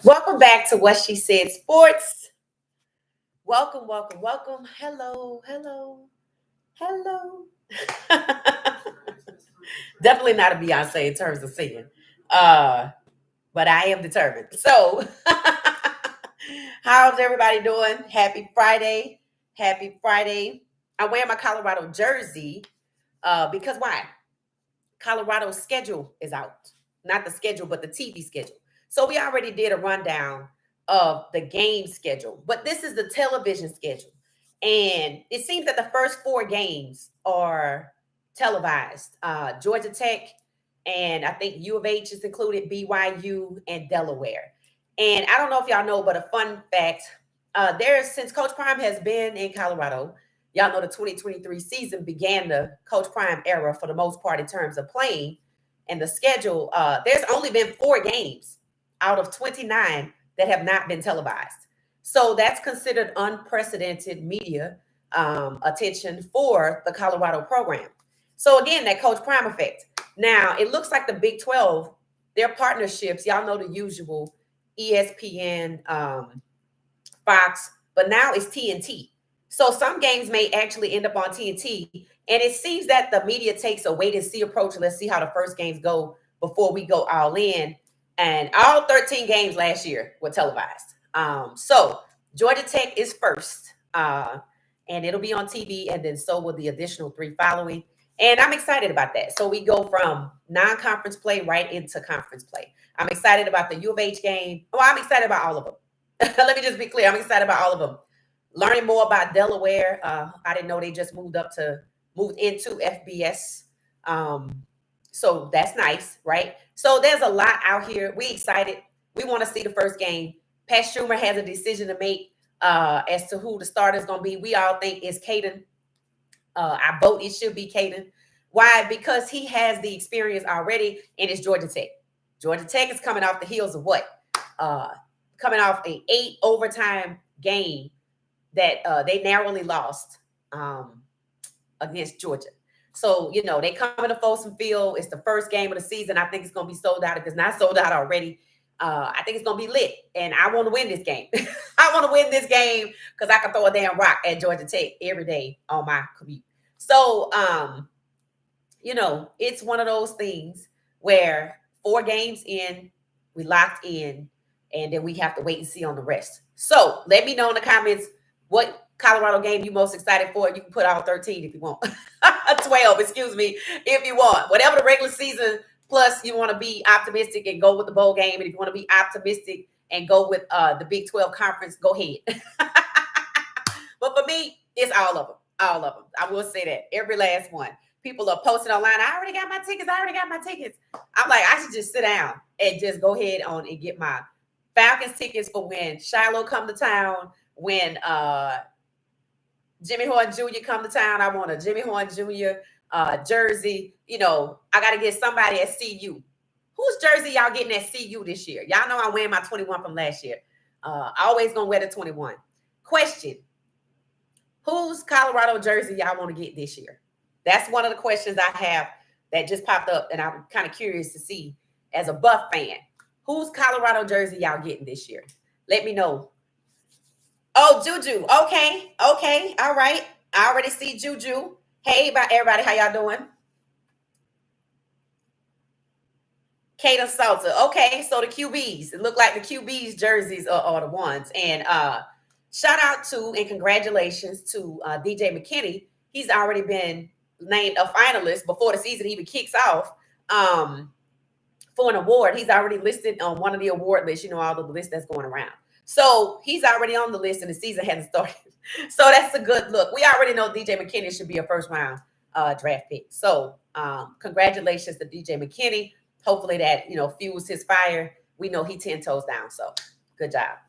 Welcome back to What She Said Sports. Welcome, welcome, welcome. Hello, hello, hello. Definitely not a Beyonce in terms of singing, uh, but I am determined. So, how's everybody doing? Happy Friday. Happy Friday. I'm wearing my Colorado jersey because why? Colorado's schedule is out. Not the schedule, but the TV schedule. So we already did a rundown of the game schedule, but this is the television schedule. And it seems that the first four games are televised. Georgia Tech, and I think U of H is included, BYU, and Delaware. And I don't know if y'all know, but a fun fact, since Coach Prime has been in Colorado, y'all know the 2023 season began the Coach Prime era for the most part in terms of playing and the schedule. There's only been four games out of 29 that have not been televised. So that's considered unprecedented media attention for the Colorado program. So again, that Coach Prime effect. Now, it looks like the Big 12, their partnerships, y'all know the usual ESPN, Fox, but now it's TNT. So some games may actually end up on TNT. And it seems that the media takes a wait and see approach. Let's see how the first games go before we go all in. And all 13 games last year were televised. So Georgia Tech is first. And it'll be on TV, and then so will the additional three following. And I'm excited about that. So we go from non-conference play right into conference play. I'm excited about the U of H game. Well, I'm excited about all of them. Let me just be clear. I'm excited about all of them. Learning more about Delaware. I didn't know they just moved into FBS. So that's nice, right? So there's a lot out here. We excited. We want to see the first game. Pat Schumer has a decision to make as to who the starter is going to be. We all think it's Caden. I vote it should be Caden. Why? Because he has the experience already, and it's Georgia Tech. Georgia Tech is coming off the heels of what? Coming off an 8 overtime game that they narrowly lost against Georgia. So, they come into Folsom Field. It's the first game of the season. I think it's going to be sold out. If it's not sold out already, I think it's going to be lit. And I want to win this game. I want to win this game because I can throw a damn rock at Georgia Tech every day on my commute. So, it's one of those things where 4 games in, we locked in, and then we have to wait and see on the rest. So let me know in the comments what Colorado game you most excited for. You can put all 13 if you want. 12, excuse me, if you want. Whatever the regular season, plus you want to be optimistic and go with the bowl game. And if you want to be optimistic and go with the Big 12 conference, go ahead. But for me, it's all of them. All of them. I will say that. Every last one. People are posting online. I already got my tickets. I'm like, I should just sit down and just go ahead on and get my Falcons tickets for when Shiloh come to town, when Jimmy Horn Jr. come to town. I want a Jimmy Horn Jr. Jersey. I got to get somebody at CU. Whose jersey y'all getting at CU this year? Y'all know I'm wearing my 21 from last year. Always going to wear the 21. Question. Whose Colorado jersey y'all want to get this year? That's one of the questions I have that just popped up, and I'm kind of curious to see as a Buff fan. Whose Colorado jersey y'all getting this year? Let me know. Oh, Juju. Okay. All right. I already see Juju. Hey, everybody. How y'all doing? Kaden Salter. Okay, so the QBs. It looked like the QBs jerseys are the ones. And shout out to and congratulations to DJ McKinney. He's already been named a finalist before the season even kicks off for an award. He's already listed on one of the award lists, all the list that's going around. So he's already on the list and the season hasn't started. So that's a good look. We already know DJ McKinney should be a first round draft pick. So congratulations to DJ McKinney. Hopefully that, fuels his fire. We know he 10 toes down. So good job.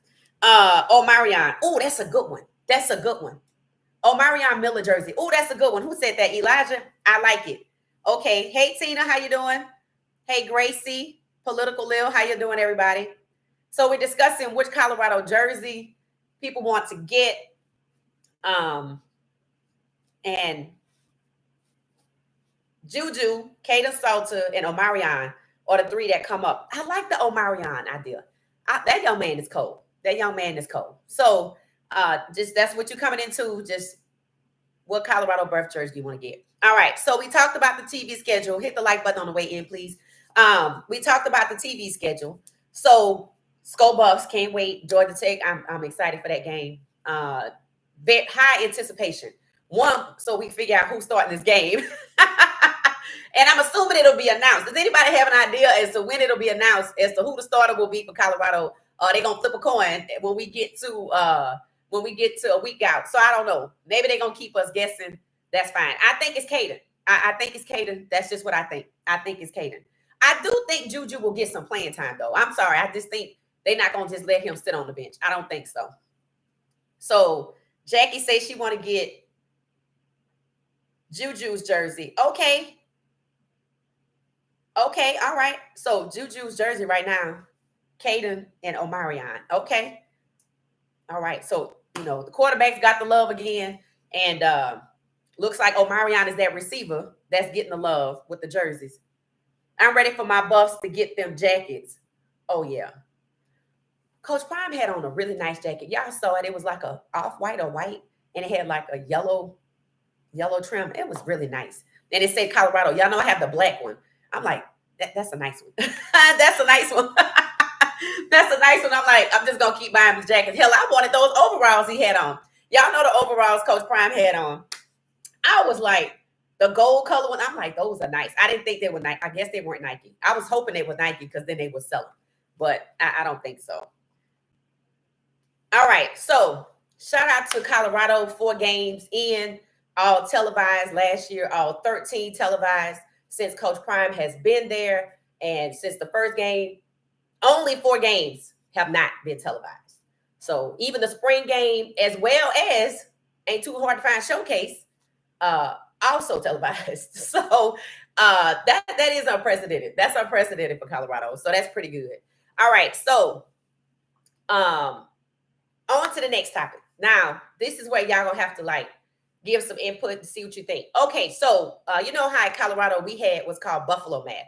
Marion. Oh, that's a good one. Marion Miller jersey. Oh, that's a good one. Who said that? Elijah? I like it. Okay. Hey, Tina, how you doing? Hey, Gracie. Political Lil, how you doing, everybody? So we're discussing which Colorado jersey people want to get. And Juju, Kaden Salter, and Omarion are the 3 that come up. I like the Omarion idea. That young man is cold. That young man is cold. So just that's what you're coming into. Just what Colorado birth jersey you want to get. All right. So we talked about the TV schedule. Hit the like button on the way in, please. We talked about the TV schedule. So Skull Buffs can't wait. Georgia Tech. I'm excited for that game. Very high anticipation. One, so we figure out who's starting this game. And I'm assuming it'll be announced. Does anybody have an idea as to when it'll be announced as to who the starter will be for Colorado? They're gonna flip a coin when we get to a week out. So I don't know. Maybe they're gonna keep us guessing. That's fine. I think it's Caden. I think it's Caden. That's just what I think. I think it's Caden. I do think Juju will get some playing time though. I'm sorry. I just think they're not gonna just let him sit on the bench. I don't think so. So Jackie says she want to get Juju's jersey. Okay. Okay, all right. So Juju's jersey right now, Caden and Omarion. Okay. All right. So, the quarterbacks got the love again. And looks like Omarion is that receiver that's getting the love with the jerseys. I'm ready for my Buffs to get them jackets. Oh, yeah. Coach Prime had on a really nice jacket. Y'all saw it. It was like a off-white or white, and it had like a yellow trim. It was really nice. And it said Colorado. Y'all know I have the black one. I'm like, that's a nice one. That's a nice one. That's a nice one. I'm like, I'm just going to keep buying his jackets. Hell, I wanted those overalls he had on. Y'all know the overalls Coach Prime had on. I was like, the gold color one, I'm like, those are nice. I didn't think they were Nike. I guess they weren't Nike. I was hoping they were Nike because then they would sell them. But I don't think so. All right. So shout out to Colorado. 4 games in, all televised last year, all 13 televised since Coach Prime has been there. And since the first game, only 4 games have not been televised. So even the spring game, as well as Ain't Too Hard to Find Showcase, also televised. So that is unprecedented. That's unprecedented for Colorado. So that's pretty good. All right. So on to the next topic. Now, this is where y'all gonna have to give some input and see what you think. Okay, so you know how in Colorado we had what's called Buffalo math.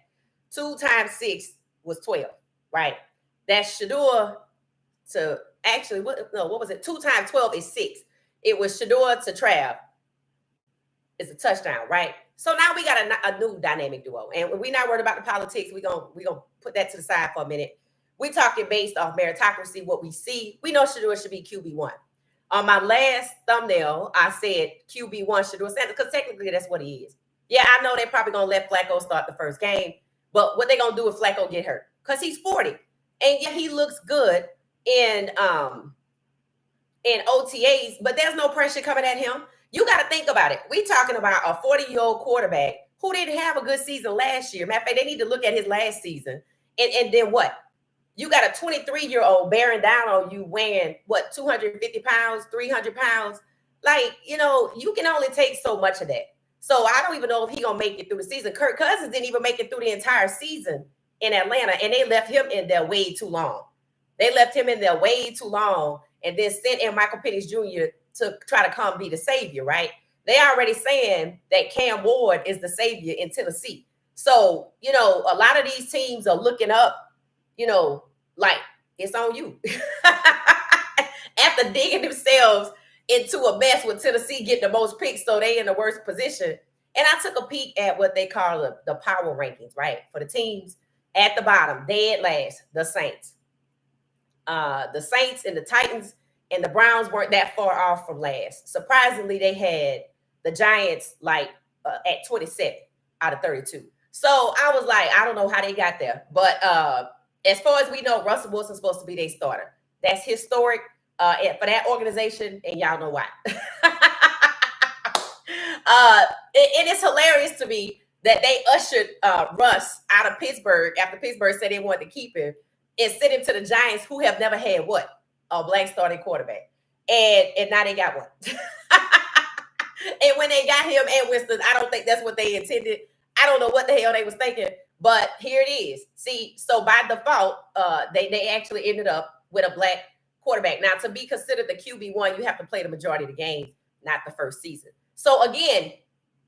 2 times 6 was 12, right? That's Shedeur to actually what was it? 2 times 12 is 6. It was Shedeur to Trav. It's a touchdown, right? So now we got a new dynamic duo, and we're not worried about the politics. We're gonna put that to the side for a minute. We're talking based off meritocracy, what we see. We know Shedeur should be QB1. On my last thumbnail, I said QB1 Shedeur Sanders because technically that's what he is. Yeah, I know they're probably going to let Flacco start the first game, but what they going to do if Flacco get hurt? Because he's 40. And yeah, he looks good in OTAs, but there's no pressure coming at him. You got to think about it. We talking about a 40-year-old quarterback who didn't have a good season last year. Matter of fact, they need to look at his last season. And then what? You got a 23-year-old bearing down on you weighing, 250 pounds, 300 pounds? You can only take so much of that. So I don't even know if he's going to make it through the season. Kirk Cousins didn't even make it through the entire season in Atlanta, and they left him in there way too long. They left him in there way too long and then sent in Michael Penix Jr. to try to come be the savior, right? They already saying that Cam Ward is the savior in Tennessee. So, a lot of these teams are looking up, it's on you. After digging themselves into a mess with Tennessee getting the most picks, so they in the worst position. And I took a peek at what they call the power rankings, right? For the teams at the bottom, dead last, the Saints. The Saints and the Titans and the Browns weren't that far off from last. Surprisingly, they had the Giants at 27 out of 32. So I was like, I don't know how they got there. But as far as we know, Russell Wilson's supposed to be their starter. That's historic for that organization, and y'all know why. It is hilarious to me that they ushered Russ out of Pittsburgh after Pittsburgh said they wanted to keep him and sent him to the Giants, who have never had a black starting quarterback. And now they got one. And when they got him and Winston, I don't think that's what they intended. I don't know what the hell they was thinking, but here it is. See, so by default, they actually ended up with a black quarterback. Now, to be considered the QB1, you have to play the majority of the games, not the first season. So again,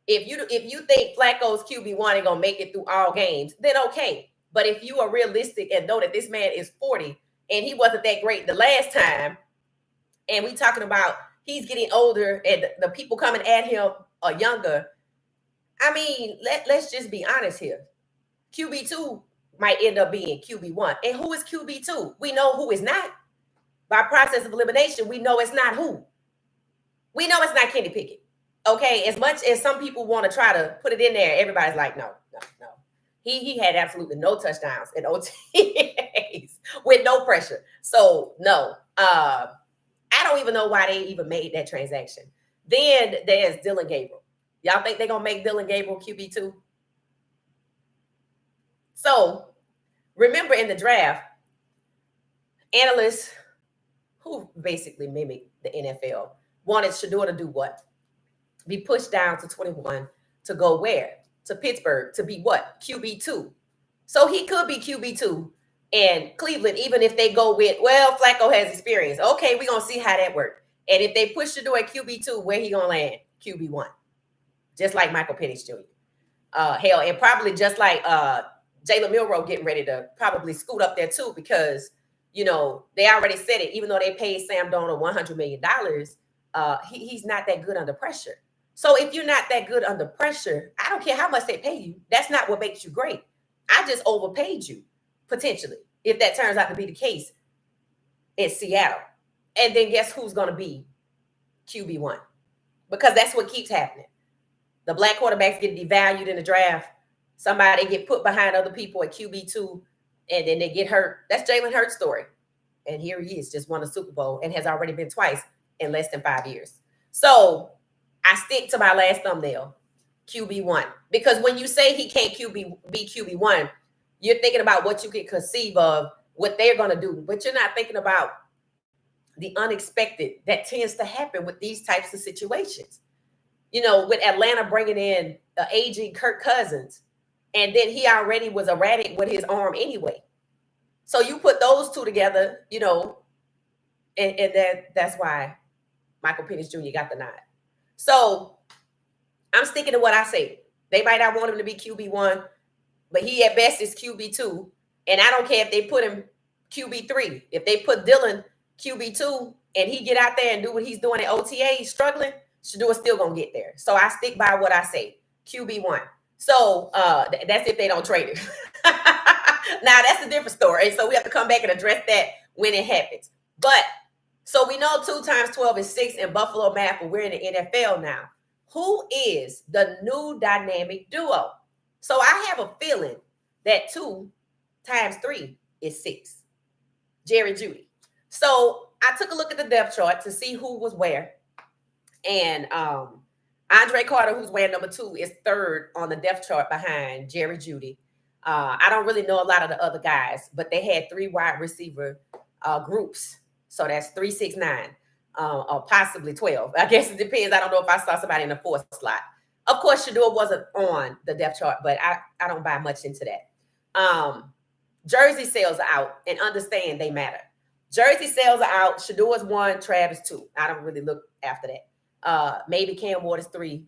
if you think Flacco's QB1 ain't gonna make it through all games, then okay. But if you are realistic and know that this man is 40 and he wasn't that great the last time. And we talking about he's getting older, and the people coming at him are younger. I mean, let's just be honest here. QB2 might end up being QB1. And who is QB2? We know who is not. By process of elimination, we know it's not who. We know it's not Kenny Pickett. Okay, as much as some people want to try to put it in there, everybody's like, no. He had absolutely no touchdowns in OTAs with no pressure. So no, I don't even know why they even made that transaction. Then there's Dylan Gabriel. Y'all think they're gonna make Dylan Gabriel QB2? So remember in the draft, analysts who basically mimic the NFL wanted Shedeur to do what? Be pushed down to 21 to go where? To Pittsburgh to be what? QB2. So he could be QB2 and Cleveland, even if they go with, well, Flacco has experience. Okay, we're going to see how that works. And if they push Shedeur at QB2, where he going to land? QB1. Just like Michael Penix Jr. Hell, and probably just like Jalen Milroe getting ready to probably scoot up there too, because, you know, they already said it. Even though they paid Sam Darnold $100 million, he's not that good under pressure. So if you're not that good under pressure, I don't care how much they pay you. That's not what makes you great. I just overpaid you, potentially, if that turns out to be the case in Seattle. And then guess who's going to be QB1? Because that's what keeps happening. The black quarterbacks get devalued in the draft. Somebody get put behind other people at QB2, and then they get hurt. That's Jalen Hurts' story. And here he is, just won a Super Bowl and has already been twice in less than 5 years. So I stick to my last thumbnail, QB1. Because when you say he can't be QB1, you're thinking about what you can conceive of, what they're going to do. But you're not thinking about the unexpected that tends to happen with these types of situations. You know, with Atlanta bringing in the aging Kirk Cousins, and then he already was erratic with his arm anyway. So you put those two together, you know, and that's why Michael Penix Jr. got the nod. So I'm sticking to what I say. They might not want him to be QB1, but he at best is QB2. And I don't care if they put him QB3. If they put Dylan QB2 and he get out there and do what he's doing at OTA, struggling, Shedeur's still going to get there. So I stick by what I say, QB1. So that's if they don't trade him. Now, that's a different story. So we have to come back and address that when it happens. But so we know 2 times 12 is 6 in Buffalo math, but we're in the NFL now. Who is the new dynamic duo? So I have a feeling that 2 times 3 is 6. Jerry Jeudy. So I took a look at the depth chart to see who was where. And Andre Carter, who's wearing number 2, is 3rd on the depth chart behind Jerry Jeudy. I don't really know a lot of the other guys, but they had 3 wide receiver groups. So that's 3, 6, 9, or possibly 12. I guess it depends. I don't know if I saw somebody in the 4th slot. Of course, Shedeur wasn't on the depth chart, but I don't buy much into that. Jersey sales are out, and understand they matter. Jersey sales are out. Shedeur's 1, Travis 2. I don't really look after that. Maybe Cam Waters 3,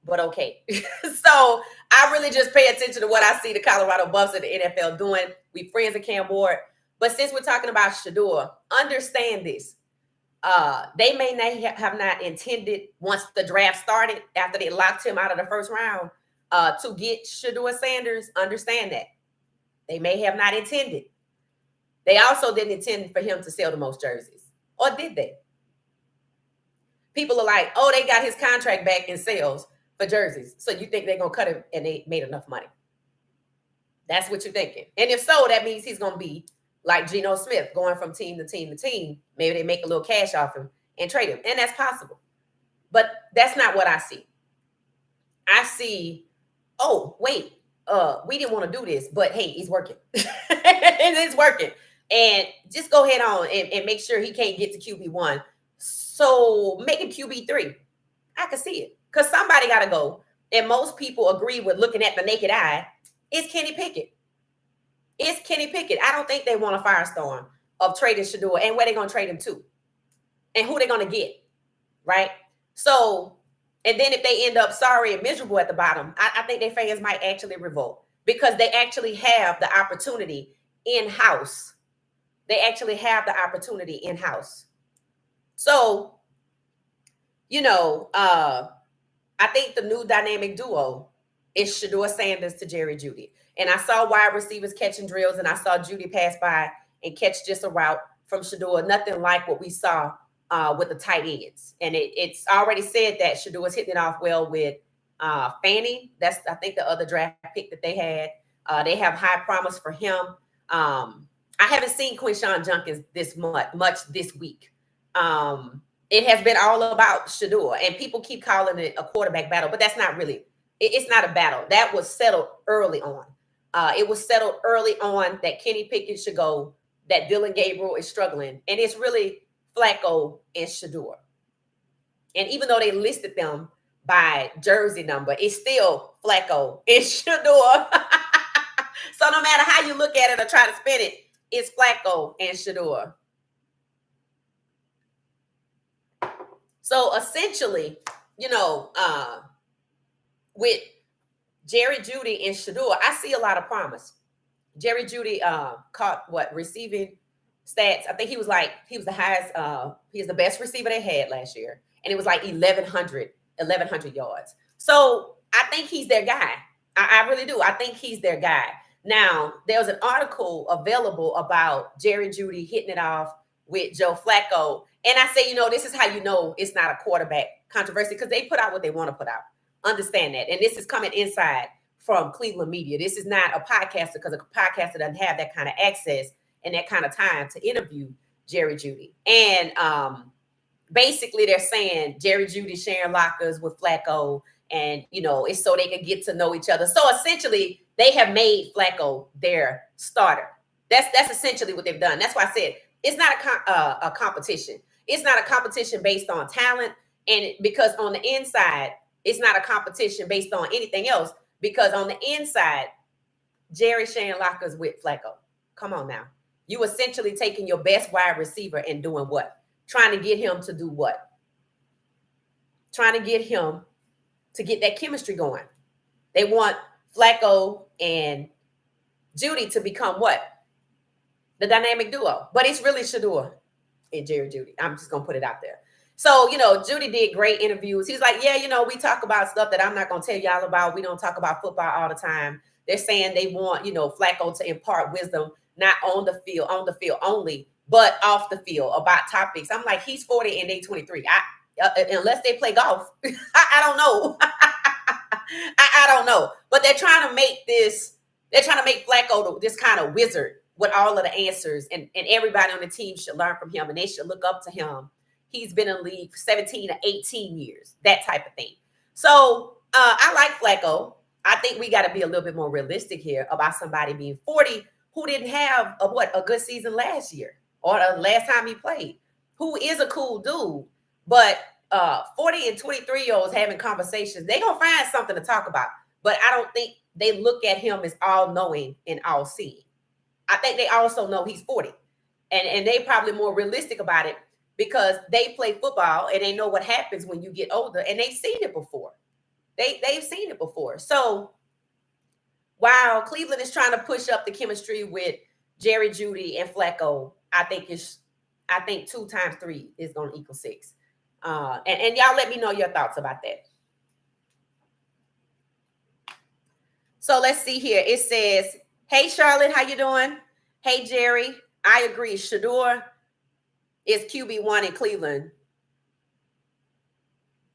but okay. So I really just pay attention to what I see the Colorado Buffs and the NFL doing. We friends with Cam Ward. But since we're talking about Shedeur, understand this. They may not have not intended, once the draft started, after they locked him out of the first round, to get Shedeur Sanders. Understand that. They may have not intended. They also didn't intend for him to sell the most jerseys. Or did they? People are like, oh, they got his contract back in sales for jerseys. So you think they're going to cut him and they made enough money. That's what you're thinking. And if so, that means he's going to be like Geno Smith, going from team to team to team. Maybe they make a little cash off him and trade him. And that's possible. But that's not what I see. I see, oh, wait, we didn't want to do this, but hey, it's working. It's working. And just go ahead on and make sure he can't get to QB1. So make him QB3. I can see it. Because somebody got to go. And most people agree with looking at the naked eye. It's Kenny Pickett. It's Kenny Pickett. I don't think they want a firestorm of trading Shedeur and where they're going to trade him to. And who they're going to get. Right? So, and then if they end up sorry and miserable at the bottom, I think their fans might actually revolt. Because they actually have the opportunity in-house. They actually have the opportunity in-house. So, you know, I think the new dynamic duo is Shedeur Sanders to Jerry Jeudy. And I saw wide receivers catching drills, and I saw Jeudy pass by and catch just a route from Shedeur. Nothing like what we saw with the tight ends. And it's already said that Shedeur is hitting it off well with Fanning. That's, I think, the other draft pick that they had. They have high promise for him. I haven't seen Quinshawn Junkins this much this week. It has been all about Shedeur, and people keep calling it a quarterback battle, but that's not really. It's not a battle. That was settled early on. It was settled early on that Kenny Pickett should go, that Dylan Gabriel is struggling, and it's really Flacco and Shedeur. And even though they listed them by jersey number, it's still Flacco and Shedeur. So no matter how you look at it or try to spin it, it's Flacco and Shedeur. So essentially, you know, with Jerry Jeudy and Shedeur, I see a lot of promise. Jerry Jeudy caught what receiving stats. I think he was the highest, he was the best receiver they had last year. And it was like 1,100 yards. So I think he's their guy. I really do. I think he's their guy. Now, there's an article available about Jerry Jeudy hitting it off with Joe Flacco. And I say, you know, this is how you know it's not a quarterback controversy, because they put out what they want to put out. Understand that. And this is coming inside from Cleveland media. This is not a podcaster, because a podcaster doesn't have that kind of access and that kind of time to interview Jerry Jeudy. And basically they're saying Jerry Jeudy sharing lockers with Flacco, and, you know, it's so they can get to know each other. So essentially they have made Flacco their starter. That's essentially what they've done. That's why I said it's not a competition. It's not a competition based on talent, and because on the inside, it's not a competition based on anything else, because on the inside, Jerry sharing lockers with Flacco. Come on now. You essentially taking your best wide receiver and doing what? Trying to get him to do what? Trying to get him to get that chemistry going. They want Flacco and Jeudy to become what? The dynamic duo. But it's really Shedeur and Jerry Jeudy. I'm just going to put it out there. So, you know, Jeudy did great interviews. He's like, yeah, you know, we talk about stuff that I'm not going to tell y'all about. We don't talk about football all the time. They're saying they want, you know, Flacco to impart wisdom, not on the field only, but off the field about topics. I'm like, he's 40 and they 23. Unless they play golf, I don't know. I don't know. But they're trying to make Flacco this kind of wizard with all of the answers, and everybody on the team should learn from him, and they should look up to him. He's been in the league for 17 to 18 years, that type of thing. So I like Flacco. I think we got to be a little bit more realistic here about somebody being 40 who didn't have a good season last year or the last time he played, who is a cool dude. But 40 and 23-year-olds having conversations, they're going to find something to talk about. But I don't think they look at him as all-knowing and all-seeing. I think they also know he's 40. And they probably more realistic about it, because they play football and they know what happens when you get older, and they've seen it before. They've seen it before. So while Cleveland is trying to push up the chemistry with Jerry Jeudy and Flacco, I think 2 times 3 is going to equal 6. And y'all let me know your thoughts about that. So let's see here. It says, hey, Charlotte, how you doing? Hey, Jerry, I agree. Shedeur is QB1 in Cleveland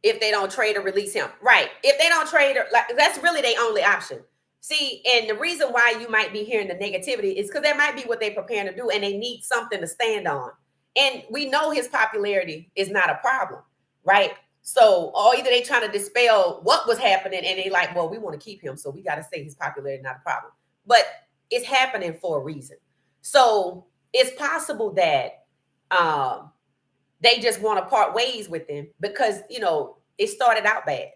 if they don't trade or release him. Right. If they don't trade, that's really their only option. See, and the reason why you might be hearing the negativity is because that might be what they're preparing to do, and they need something to stand on. And we know his popularity is not a problem, right? So, or either they trying to dispel what was happening, and they like, well, we want to keep him, so we got to say his popularity not a problem. But it's happening for a reason. So it's possible that they just want to part ways with him because, you know, it started out bad.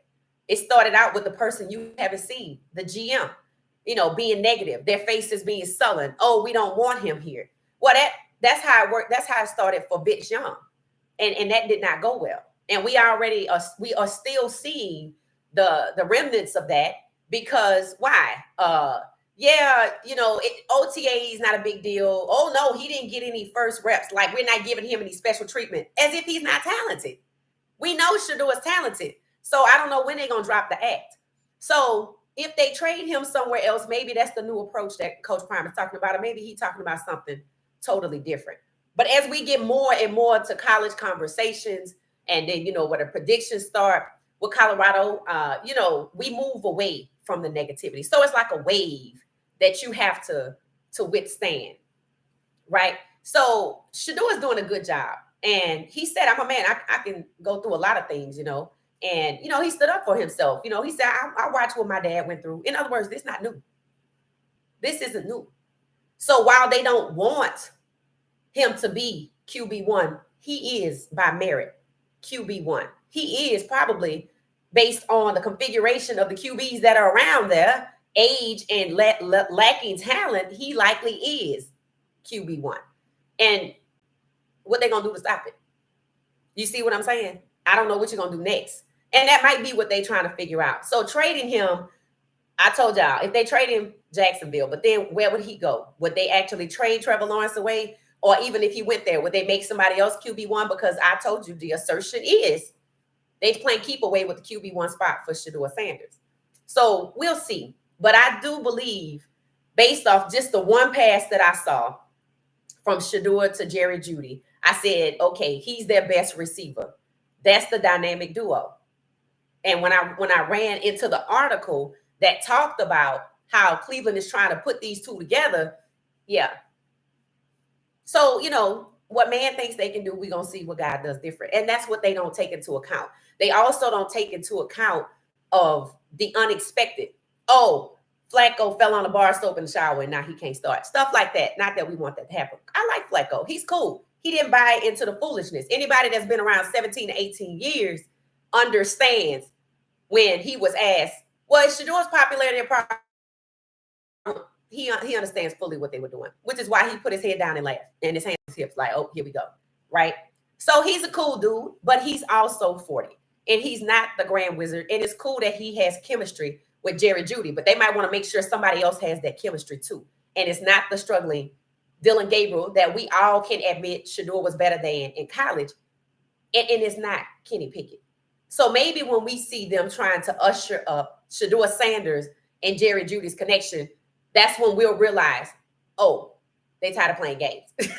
It started out with the person you haven't seen, the GM, you know, being negative, their faces being sullen. Oh, we don't want him here. Well, that's how it worked. That's how it started for Vince Young. And that did not go well. And we are still seeing the remnants of that, because why? yeah, OTA is not a big deal. Oh no, he didn't get any first reps. Like we're not giving him any special treatment, as if he's not talented. We know Shedeur is talented, so I don't know when they're gonna drop the act. So if they trade him somewhere else, maybe that's the new approach that Coach Prime is talking about, or maybe he's talking about something totally different. But as we get more and more to college conversations, and then where the predictions start with Colorado, we move away from the negativity. So it's like a wave that you have to withstand, right? So Shedeur is doing a good job. And he said, I'm a man, I can go through a lot of things. And, he stood up for himself. He said, I watched what my dad went through. In other words, this is not new. This isn't new. So while they don't want him to be QB1, he is by merit QB1. He is probably based on the configuration of the QBs that are around there, age and lacking talent, he likely is QB1. And what they gonna do to stop it? You see what I'm saying? I don't know what you're gonna do next. And that might be what they're trying to figure out. So trading him, I told y'all, if they trade him, Jacksonville, but then where would he go? Would they actually trade Trevor Lawrence away? Or even if he went there, would they make somebody else QB1? Because I told you the assertion is they playing keep away with the QB1 spot for Shedeur Sanders. So we'll see. But I do believe, based off just the one pass that I saw from Shedeur to Jerry Jeudy, I said, okay, he's their best receiver. That's the dynamic duo. And when I ran into the article that talked about how Cleveland is trying to put these two together, yeah. So, what man thinks they can do, we're going to see what God does different. And that's what they don't take into account. They also don't take into account of the unexpected. Oh, Flacco fell on a bar soap in the shower and now he can't start. Stuff like that. Not that we want that to happen. I like Flacco. He's cool. He didn't buy into the foolishness. Anybody that's been around 17 to 18 years understands when he was asked, well, Shedeur's popularity he understands fully what they were doing, which is why he put his head down and laughed and his hands on his hips like, oh, here we go, right? So he's a cool dude, but he's also 40 and he's not the grand wizard. And it's cool that he has chemistry with Jerry Jeudy, but they might want to make sure somebody else has that chemistry too. And it's not the struggling Dylan Gabriel that we all can admit Shedeur was better than in college. And it's not Kenny Pickett. So maybe when we see them trying to usher up Shedeur Sanders and Jerry Jeudy's connection, that's when we'll realize, oh, they tired of playing games. Because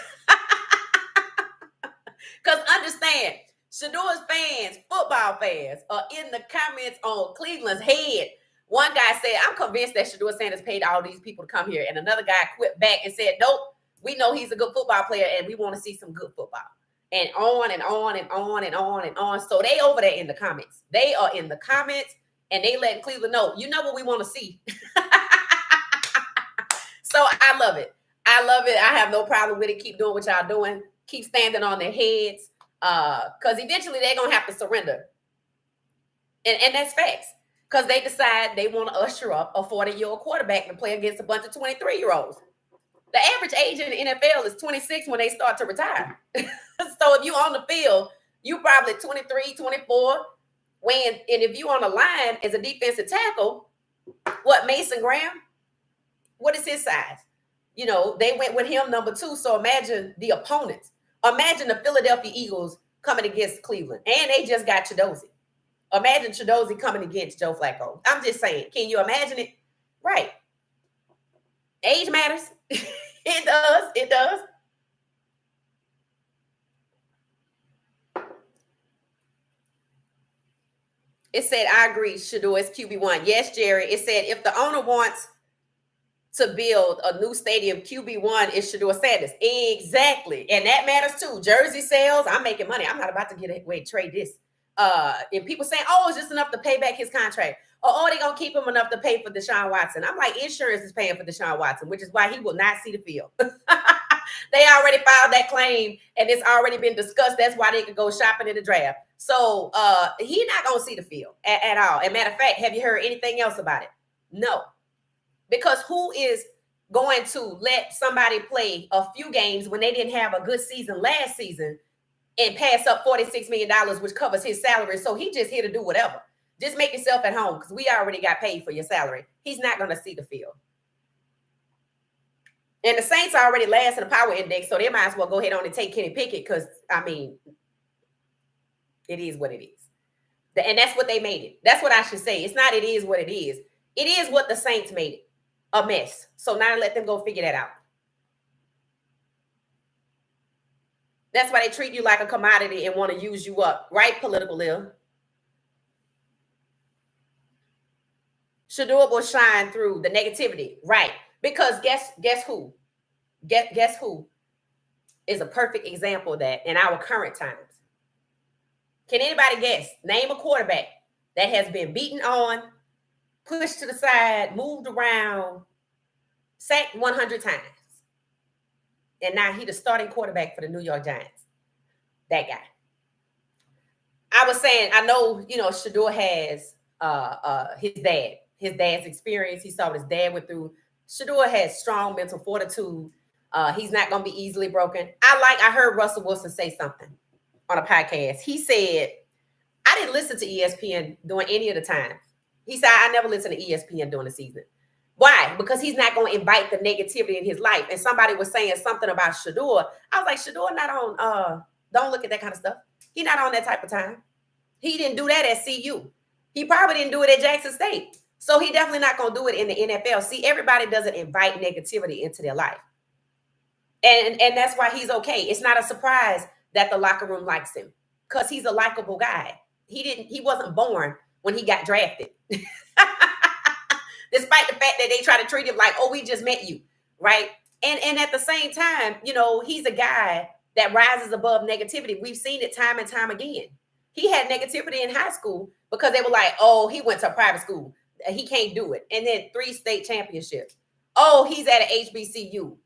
understand, Shedeur's fans, football fans, are in the comments on Cleveland's head. One guy said, I'm convinced that Shedeur Sanders paid all these people to come here. And another guy quit back and said, nope, we know he's a good football player and we want to see some good football. And on and on and on and on and on. So they over there in the comments. They are in the comments and they let Cleveland know, you know what we want to see. So I love it. I love it. I have no problem with it. Keep doing what y'all doing. Keep standing on their heads. Because eventually they're going to have to surrender. And that's facts. Because they decide they want to usher up a 40-year-old quarterback and play against a bunch of 23-year-olds. The average age in the NFL is 26 when they start to retire. So if you're on the field, you probably 23, 24. And if you're on the line as a defensive tackle, what, Mason Graham? What is his size? They went with him number 2. So imagine the opponents. Imagine the Philadelphia Eagles coming against Cleveland. And they just got Chidozie. Imagine Chidozie coming against Joe Flacco. I'm just saying. Can you imagine it? Right. Age matters. It does. It does. It said, I agree, Shedeur is QB1. Yes, Jerry. It said, if the owner wants to build a new stadium, QB1 is Shedeur Sanders. Exactly. And that matters too. Jersey sales, I'm making money. I'm not about to get away trade this. And people saying, oh, it's just enough to pay back his contract. Or, oh, they're going to keep him enough to pay for Deshaun Watson. I'm like, insurance is paying for Deshaun Watson, which is why he will not see the field. They already filed that claim, and it's already been discussed. That's why they could go shopping in the draft. So he's not going to see the field at all. And matter of fact, have you heard anything else about it? No. Because who is going to let somebody play a few games when they didn't have a good season last season and pass up $46 million, which covers his salary? So he just here to do whatever. Just make yourself at home because we already got paid for your salary. He's not going to see the field. And the Saints are already last in the power index, so they might as well go ahead on and take Kenny Pickett because, I mean, it is what it is. And that's what they made it. That's what I should say. It's not it is what it is. It is what the Saints made it. A mess. So now let them go figure that out. That's why they treat you like a commodity and want to use you up. Right, political Lil? Shedeur will shine through the negativity. Right. Because guess who? Guess who is a perfect example of that in our current times? Can anybody guess? Name a quarterback that has been beaten on, pushed to the side, moved around, sacked 100 times. And now he's the starting quarterback for the New York Giants. That guy. I was saying, I know, Shedeur has his dad's experience. He saw what his dad went through. Shedeur has strong mental fortitude. He's not going to be easily broken. I heard Russell Wilson say something on a podcast. He said, I didn't listen to ESPN during any of the time. He said, I never listened to ESPN during the season. Why? Because he's not going to invite the negativity in his life. And somebody was saying something about Shedeur. I was like, Shedeur not on, don't look at that kind of stuff. He's not on that type of time. He didn't do that at CU. He probably didn't do it at Jackson State. So he definitely not going to do it in the NFL. See, everybody doesn't invite negativity into their life. And that's why he's okay. It's not a surprise that the locker room likes him because he's a likable guy. He wasn't born when he got drafted. Despite the fact that they try to treat him like, oh, we just met you, right? And at the same time, he's a guy that rises above negativity. We've seen it time and time again. He had negativity in high school because they were like, oh, he went to a private school. He can't do it. And then 3 state championships. Oh, he's at an HBCU.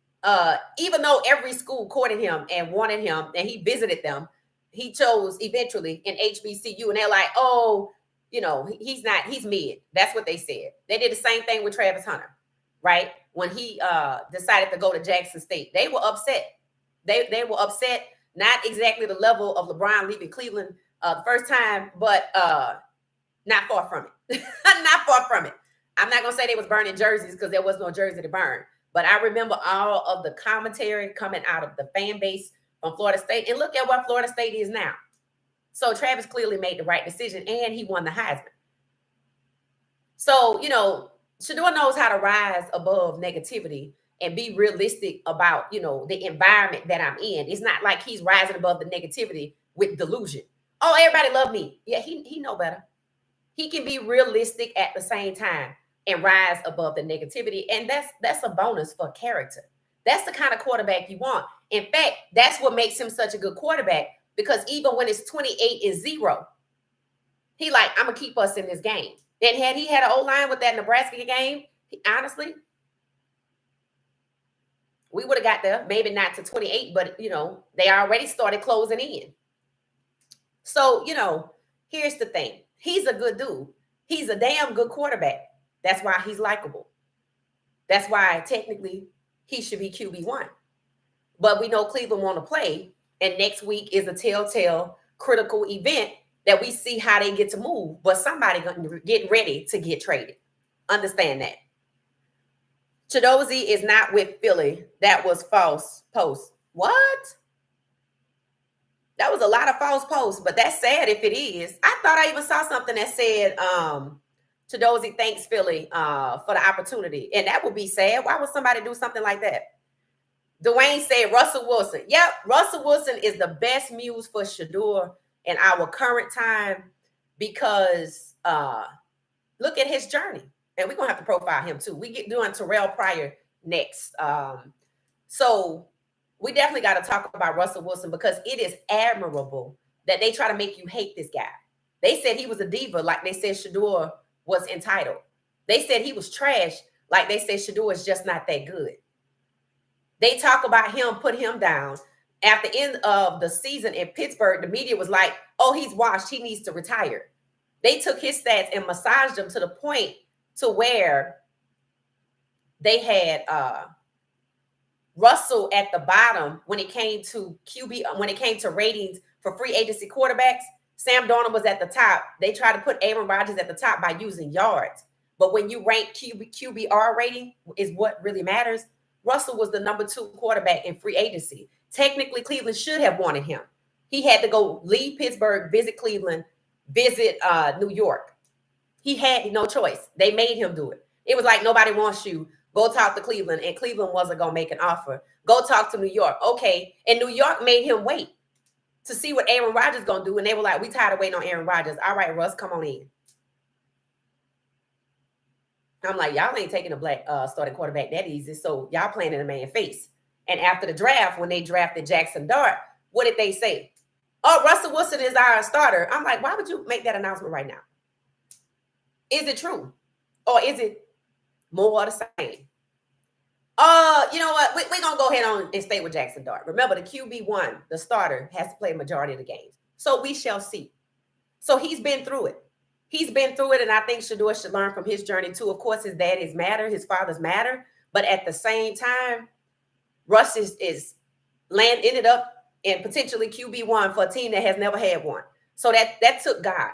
Even though every school courted him and wanted him and he visited them, he chose eventually an HBCU. And they're like, oh, he's mid. That's what they said. They did the same thing with Travis Hunter, right? When he decided to go to Jackson State, they were upset. They were upset, not exactly the level of LeBron leaving Cleveland the first time, but not far from it. Not far from it. I'm not going to say they was burning jerseys because there was no jersey to burn. But I remember all of the commentary coming out of the fan base from Florida State. And look at what Florida State is now. So Travis clearly made the right decision, and he won the Heisman. So, Shedeur knows how to rise above negativity and be realistic about, the environment that I'm in. It's not like he's rising above the negativity with delusion. Oh, everybody love me. Yeah, he know better. He can be realistic at the same time and rise above the negativity. And that's a bonus for character. That's the kind of quarterback you want. In fact, that's what makes him such a good quarterback, because even when it's 28-0, he like, I'm going to keep us in this game. And had he had an O-line with that Nebraska game, honestly, we would have got there. Maybe not to 28, but, they already started closing in. So, here's the thing. He's a good dude. He's a damn good quarterback. That's why he's likable. That's why technically he should be QB1. But we know Cleveland want to play, and next week is a telltale critical event that we see how they get to move. But somebody going to get ready to get traded. Understand that. Chidozie is not with Philly. That was false post. What? That was a lot of false posts, but that's sad if it is. I thought I even saw something that said Chidozie thanks Philly for the opportunity. And that would be sad. Why would somebody do something like that? Dwayne said Russell Wilson. Yep, Russell Wilson is the best muse for Shedeur in our current time because look at his journey. And we're going to have to profile him too. We get doing Terrell Pryor next. So we definitely got to talk about Russell Wilson because it is admirable that they try to make you hate this guy. They said he was a diva, like they said Shedeur was entitled. They said he was trash, like they said Shedeur is just not that good. They talk about him, put him down. At the end of the season in Pittsburgh, the media was like, oh, he's washed. He needs to retire. They took his stats and massaged them to the point to where they had Russell at the bottom when it came to QB, when it came to ratings for free agency quarterbacks. Sam Darnold was at the top. They tried to put Aaron Rodgers at the top by using yards. But when you rank QBR rating is what really matters. Russell was the number 2 quarterback in free agency. Technically, Cleveland should have wanted him. He had to go leave Pittsburgh, visit Cleveland, visit New York. He had no choice. They made him do it. It was like, nobody wants you. Go talk to Cleveland. And Cleveland wasn't going to make an offer. Go talk to New York. Okay. And New York made him wait to see what Aaron Rodgers is going to do. And they were like, we tired of waiting on Aaron Rodgers. All right, Russ, come on in. I'm like, y'all ain't taking a black starting quarterback that easy. So y'all playing in a man's face. And after the draft, when they drafted Jackson Dart, what did they say? Oh, Russell Wilson is our starter. I'm like, why would you make that announcement right now? Is it true? Or is it more of the same? You know what? We're going to go ahead on and stay with Jackson Dart. Remember, the QB1, the starter, has to play a majority of the games. So we shall see. So he's been through it. He's been through it, and I think Shedeur should learn from his journey too. Of course, his daddy's matter, his father's matter, but at the same time, Russ ended up in potentially QB1 for a team that has never had one. So that took God.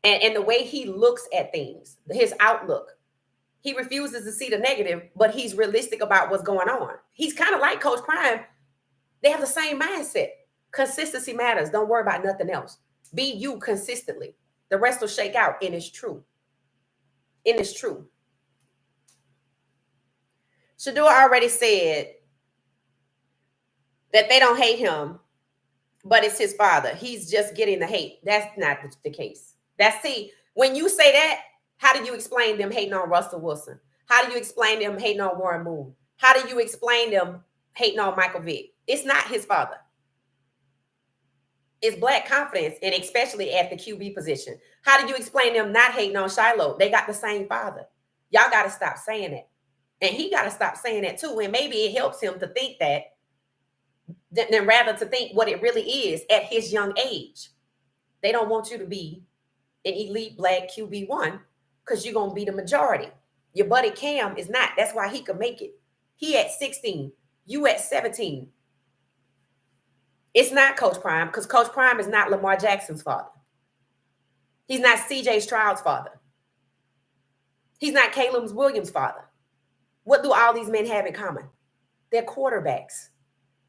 And the way he looks at things, his outlook, he refuses to see the negative, but he's realistic about what's going on. He's kind of like Coach Prime. They have the same mindset. Consistency matters. Don't worry about nothing else. Be you consistently. The rest will shake out, and it's true. And it's true. Shedeur already said that they don't hate him, but it's his father. He's just getting the hate. That's not the case. When you say that, how do you explain them hating on Russell Wilson? How do you explain them hating on Warren Moon? How do you explain them hating on Michael Vick? It's not his father. It's black confidence, and especially at the QB position. How do you explain them not hating on Shiloh? They got the same father. Y'all got to stop saying that. And he got to stop saying that too. And maybe it helps him to think that than rather to think what it really is at his young age. They don't want you to be an elite black QB1 because you're going to be the majority. Your buddy Cam is not. That's why he could make it. He at 16. You at 17. It's not Coach Prime, because Coach Prime is not Lamar Jackson's father. He's not C.J. Stroud's father. He's not Caleb Williams' father. What do all these men have in common? They're quarterbacks.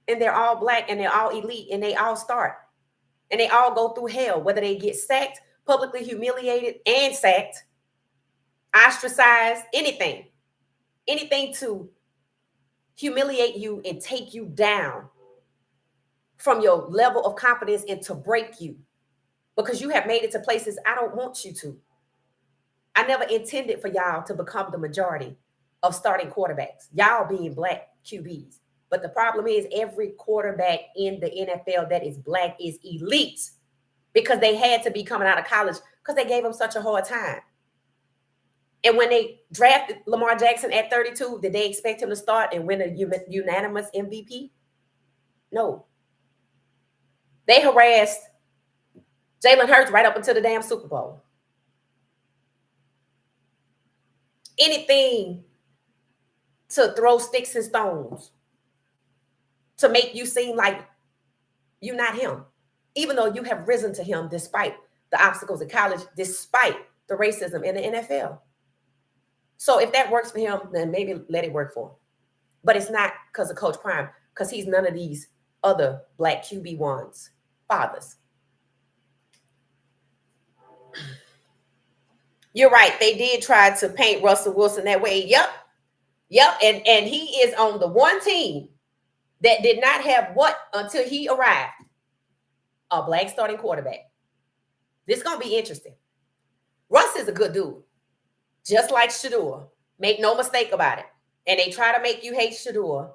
And they're all black, and they're all elite, and they all start. And they all go through hell, whether they get sacked, publicly humiliated and sacked, ostracized, anything. Anything to humiliate you and take you down from your level of confidence and to break you, because you have made it to places I don't want you to. I never intended for y'all to become the majority of starting quarterbacks, y'all being black QBs. But the problem is every quarterback in the NFL that is black is elite, because they had to be coming out of college because they gave them such a hard time. And when they drafted Lamar Jackson at 32, did they expect him to start and win a unanimous MVP? No. They harassed Jalen Hurts right up until the damn Super Bowl. Anything to throw sticks and stones to make you seem like you're not him, even though you have risen to him despite the obstacles in college, despite the racism in the NFL. So if that works for him, then maybe let it work for him. But it's not because of Coach Prime, because he's none of these other black QB1s fathers. You're right. They did try to paint Russell Wilson that way. Yep. And he is on the one team that did not have what until he arrived? A black starting quarterback. This is going to be interesting. Russ is a good dude. Just like Shedeur. Make no mistake about it. And they try to make you hate Shedeur.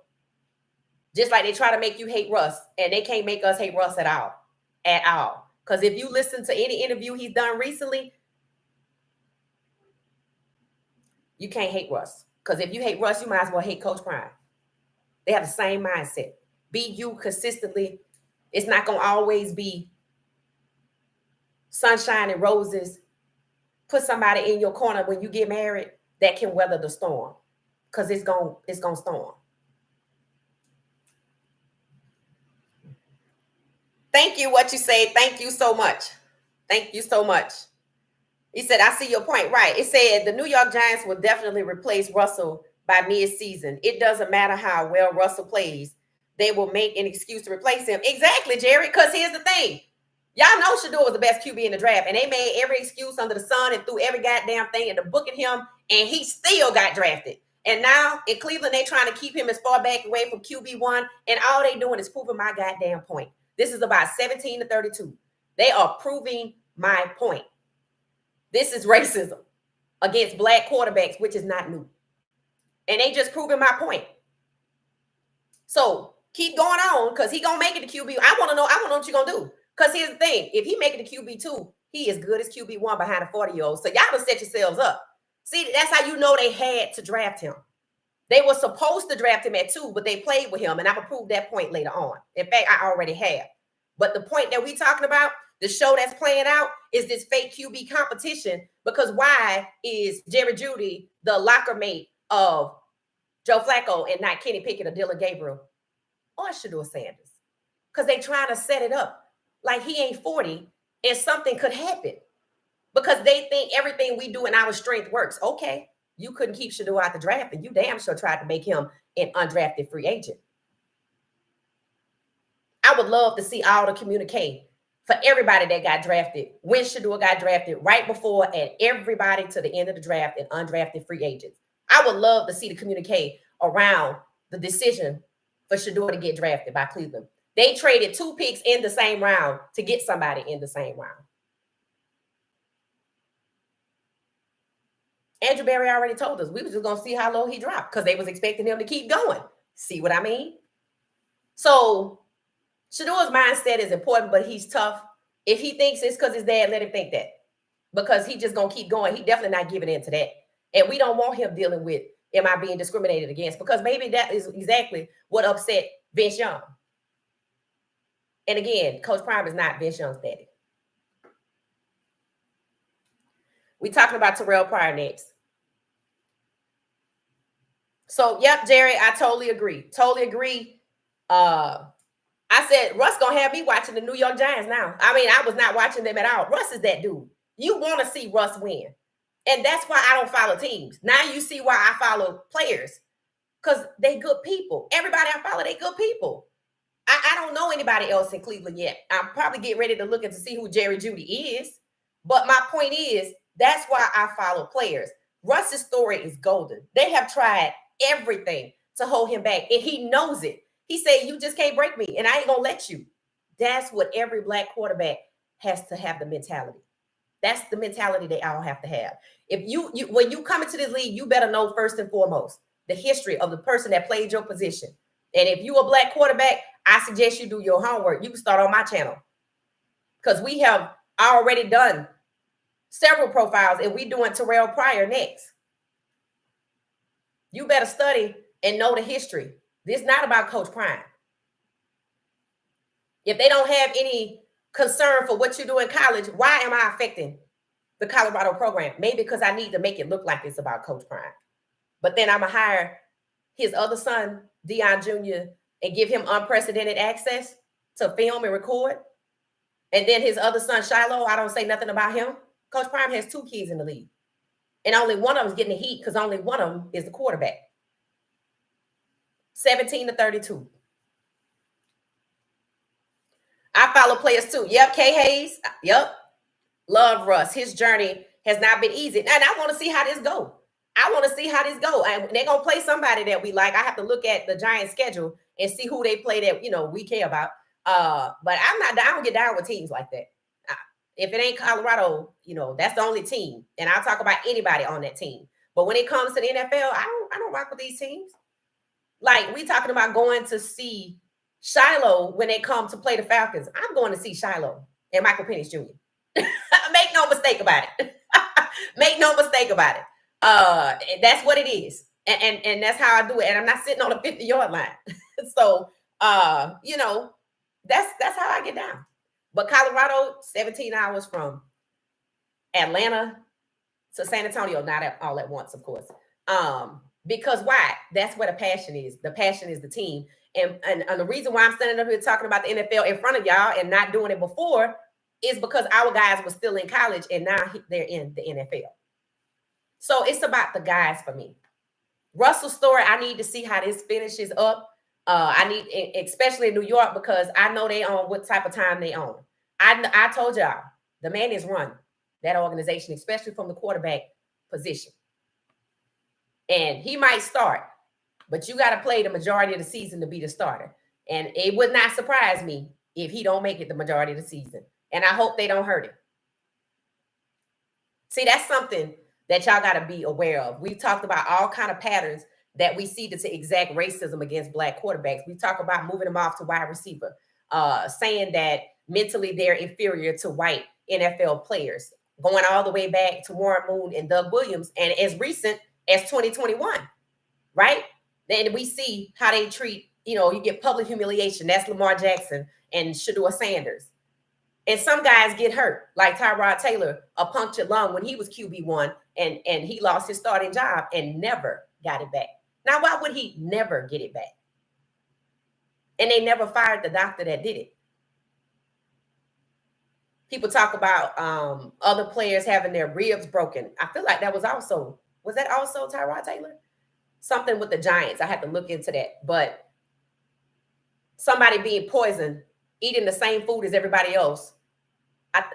Just like they try to make you hate Russ. And they can't make us hate Russ at all. At all. Because if you listen to any interview he's done recently, you can't hate Russ. Because if you hate Russ, you might as well hate Coach Prime. They have the same mindset. Be you consistently. It's not going to always be sunshine and roses. Put somebody in your corner when you get married that can weather the storm. Because it's going to storm. Thank you, what you say. Thank you so much. Thank you so much. He said, I see your point. Right. It said the New York Giants will definitely replace Russell by mid-season. It doesn't matter how well Russell plays. They will make an excuse to replace him. Exactly, Jerry, because here's the thing. Y'all know Shedeur was the best QB in the draft, and they made every excuse under the sun and threw every goddamn thing into booking him, and he still got drafted. And now in Cleveland, they trying to keep him as far back away from QB1, and all they doing is proving my goddamn point. This is about 17-32. They are proving my point. This is racism against black quarterbacks, which is not new. And they just proving my point. So keep going on, because he gonna make it to QB. I want to know what you're gonna do. Because here's the thing: if he make it to QB2, he is good as QB1 behind a 40-year-old. So y'all done set yourselves up. See, that's how you know they had to draft him. They were supposed to draft him at 2, but they played with him, and I'm gonna prove that point later on. In fact, I already have. But the point that we talking about, the show that's playing out, is this fake QB competition. Because why is Jerry Jeudy the locker mate of Joe Flacco and not Kenny Pickett or Dylan Gabriel or Shedeur Sanders? Because they trying to set it up like he ain't 40 and something could happen. Because they think everything we do in our strength works. Okay, you couldn't keep Shedeur out the draft, and you damn sure tried to make him an undrafted free agent. I would love to see all the communique for everybody that got drafted when Shedeur got drafted, right before, and everybody to the end of the draft and undrafted free agents. I would love to see the communique around the decision for Shedeur to get drafted by Cleveland. They traded 2 picks in the same round to get somebody in the same round. Andrew Berry already told us we was just going to see how low he dropped because they was expecting him to keep going. See what I mean? So Shedeur's mindset is important, but he's tough. If he thinks it's because his dad, let him think that. Because he just going to keep going. He definitely not giving in to that. And we don't want him dealing with, am I being discriminated against? Because maybe that is exactly what upset Vince Young. And again, Coach Prime is not Vince Young's daddy. We talking about Terrell Pryor next. So, yep, Jerry, I totally agree. Totally agree. I said, Russ going to have me watching the New York Giants now. I mean, I was not watching them at all. Russ is that dude. You want to see Russ win. And that's why I don't follow teams. Now you see why I follow players. Because they good people. Everybody I follow, they good people. I don't know anybody else in Cleveland yet. I'm probably getting ready to look and to see who Jerry Jeudy is. But my point is, that's why I follow players. Russ's story is golden. They have tried everything to hold him back, and he knows it. He said, you just can't break me, and I ain't going to let you. That's what every black quarterback has to have the mentality. That's the mentality they all have to have. If you when you come into this league, you better know first and foremost the history of the person that played your position. And if you a black quarterback, I suggest you do your homework. You can start on my channel because we have already done several profiles, and we doing Terrell Pryor next. You better study and know the history. This is not about Coach Prime. If they don't have any concern for what you do in college, why am I affecting the Colorado program? Maybe because I need to make it look like it's about Coach Prime. But then I'm going to hire his other son, Deion Jr., and give him unprecedented access to film and record. And then his other son, Shiloh, I don't say nothing about him. Coach Prime has 2 kids in the league. And only one of them is getting the heat because only one of them is the quarterback. 17-32. I follow players too. Yep, K. Hayes. Yep. Love Russ. His journey has not been easy. And I want to see how this go. I want to see how this go. And they're going to play somebody that we like. I have to look at the Giants schedule and see who they play that, we care about. But I don't get down with teams like that. If it ain't Colorado, that's the only team. And I'll talk about anybody on that team. But when it comes to the NFL, I don't rock with these teams. Like, we talking about going to see Shiloh when they come to play the Falcons. I'm going to see Shiloh and Michael Penix Jr. Make no mistake about it. Make no mistake about it. That's what it is. And that's how I do it. And I'm not sitting on a 50-yard line. So, that's how I get down. But Colorado, 17 hours from Atlanta to San Antonio, not all at once, of course. Because why? That's where the passion is. The passion is the team. And the reason why I'm standing up here talking about the NFL in front of y'all and not doing it before is because our guys were still in college and now they're in the NFL. So it's about the guys for me. Russell's story, I need to see how this finishes up. I need, especially in New York, because I know they own what type of time they own. I told y'all, the man is run that organization, especially from the quarterback position. And he might start, but you got to play the majority of the season to be the starter. And it would not surprise me if he don't make it the majority of the season. And I hope they don't hurt him. See, that's something that y'all got to be aware of. We've talked about all kind of patterns that we see to exact racism against black quarterbacks. We talk about moving them off to wide receiver, saying that mentally they're inferior to white NFL players, going all the way back to Warren Moon and Doug Williams, and as recent as 2021, right? Then we see how they treat, you get public humiliation. That's Lamar Jackson and Shedeur Sanders. And some guys get hurt, like Tyrod Taylor, a punctured lung when he was QB1, and he lost his starting job and never got it back. Now, why would he never get it back? And they never fired the doctor that did it. People talk about other players having their ribs broken. I feel like was that also Tyrod Taylor? Something with the Giants. I had to look into that. But somebody being poisoned, eating the same food as everybody else.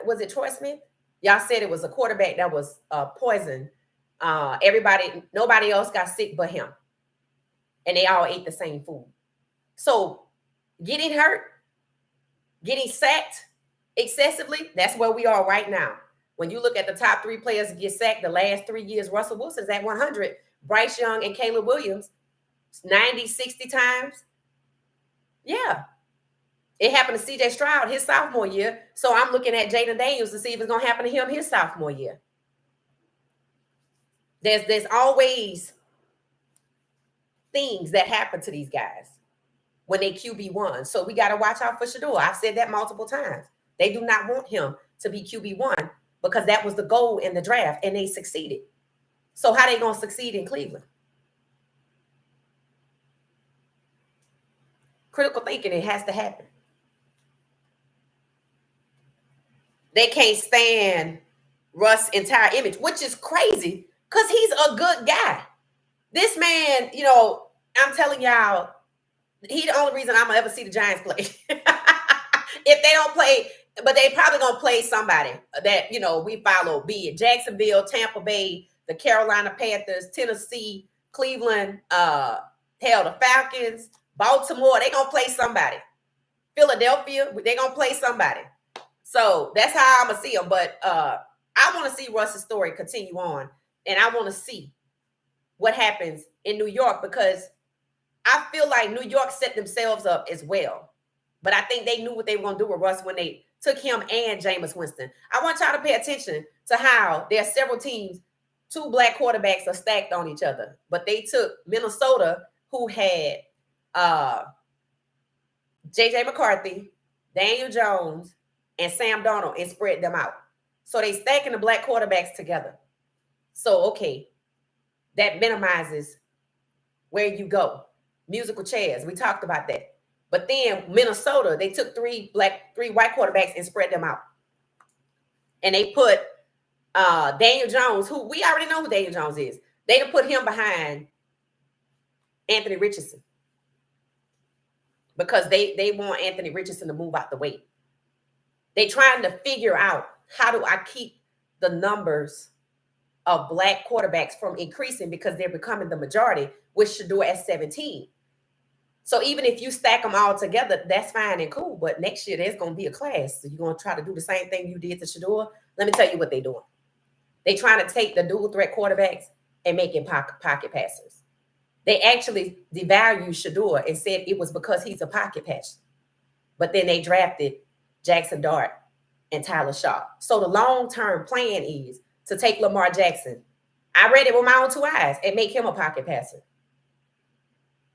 Was it Troy Smith? Y'all said it was a quarterback that was poisoned. Nobody else got sick but him. And they all ate the same food. So getting hurt, getting sacked excessively, that's where we are right now. When you look at the top 3 players to get sacked the last 3 years, Russell Wilson's at 100. Bryce Young and Caleb Williams, 90, 60 times. Yeah. It happened to C.J. Stroud his sophomore year. So I'm looking at Jaden Daniels to see if it's going to happen to him his sophomore year. There's always things that happen to these guys when they QB1. So we got to watch out for Shedeur. I've said that multiple times. They do not want him to be QB1 because that was the goal in the draft, and they succeeded. So how they going to succeed in Cleveland? Critical thinking, it has to happen. They can't stand Russ' entire image, which is crazy because he's a good guy. This man, I'm telling y'all, he's the only reason I'm going to ever see the Giants play. If they don't play, but they probably going to play somebody that, we follow, be it Jacksonville, Tampa Bay, the Carolina Panthers, Tennessee, Cleveland, the Falcons, Baltimore. They're going to play somebody. Philadelphia, they're going to play somebody. So that's how I'm going to see them. But I want to see Russ's story continue on. And I want to see what happens in New York because I feel like New York set themselves up as well. But I think they knew what they were going to do with Russ when they took him and Jameis Winston. I want y'all to pay attention to how there are several teams, 2 black quarterbacks are stacked on each other. But they took Minnesota, who had J.J. McCarthy, Daniel Jones, and Sam Darnold, and spread them out. So they stacking the black quarterbacks together. So, okay, that minimizes where you go. Musical chairs, we talked about that. But then Minnesota, they took 3 white quarterbacks and spread them out. And they put Daniel Jones, who we already know who Daniel Jones is. They put him behind Anthony Richardson because they want Anthony Richardson to move out the way. They trying to figure out how do I keep the numbers of black quarterbacks from increasing because they're becoming the majority with Shedeur at 17. So even if you stack them all together, that's fine and cool. But next year, there's going to be a class. So you're going to try to do the same thing you did to Shedeur. Let me tell you what they're doing. They're trying to take the dual threat quarterbacks and make him pocket passers. They actually devalued Shedeur and said it was because he's a pocket passer. But then they drafted Jackson Dart and Tyler Shaw. So the long-term plan is to take Lamar Jackson. I read it with my own 2 eyes and make him a pocket passer.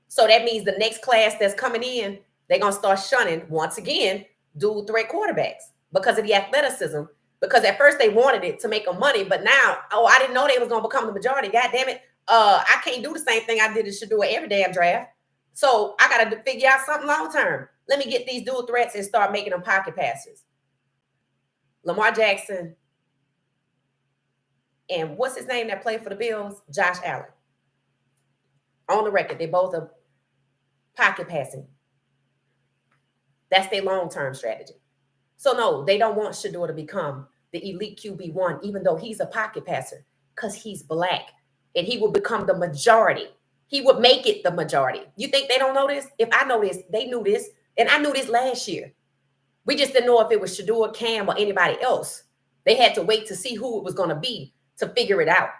So that means the next class that's coming in, they're going to start shunning, once again, dual threat quarterbacks because of the athleticism. Because at first they wanted it to make them money, but now, I didn't know they was going to become the majority. God damn it. I can't do the same thing I did to Shedeur every damn draft. So I got to figure out something long-term. Let me get these dual threats and start making them pocket passes. Lamar Jackson and what's his name that played for the Bills? Josh Allen. On the record, they both are pocket passing. That's their long-term strategy. So no, they don't want Shedeur to become the elite QB1, even though he's a pocket passer, because he's black and he will become the majority. He would make it the majority. You think they don't know this? If I know this, they knew this. And I knew this last year. We just didn't know if it was Shedeur, Cam, or anybody else. They had to wait to see who it was going to be to figure it out.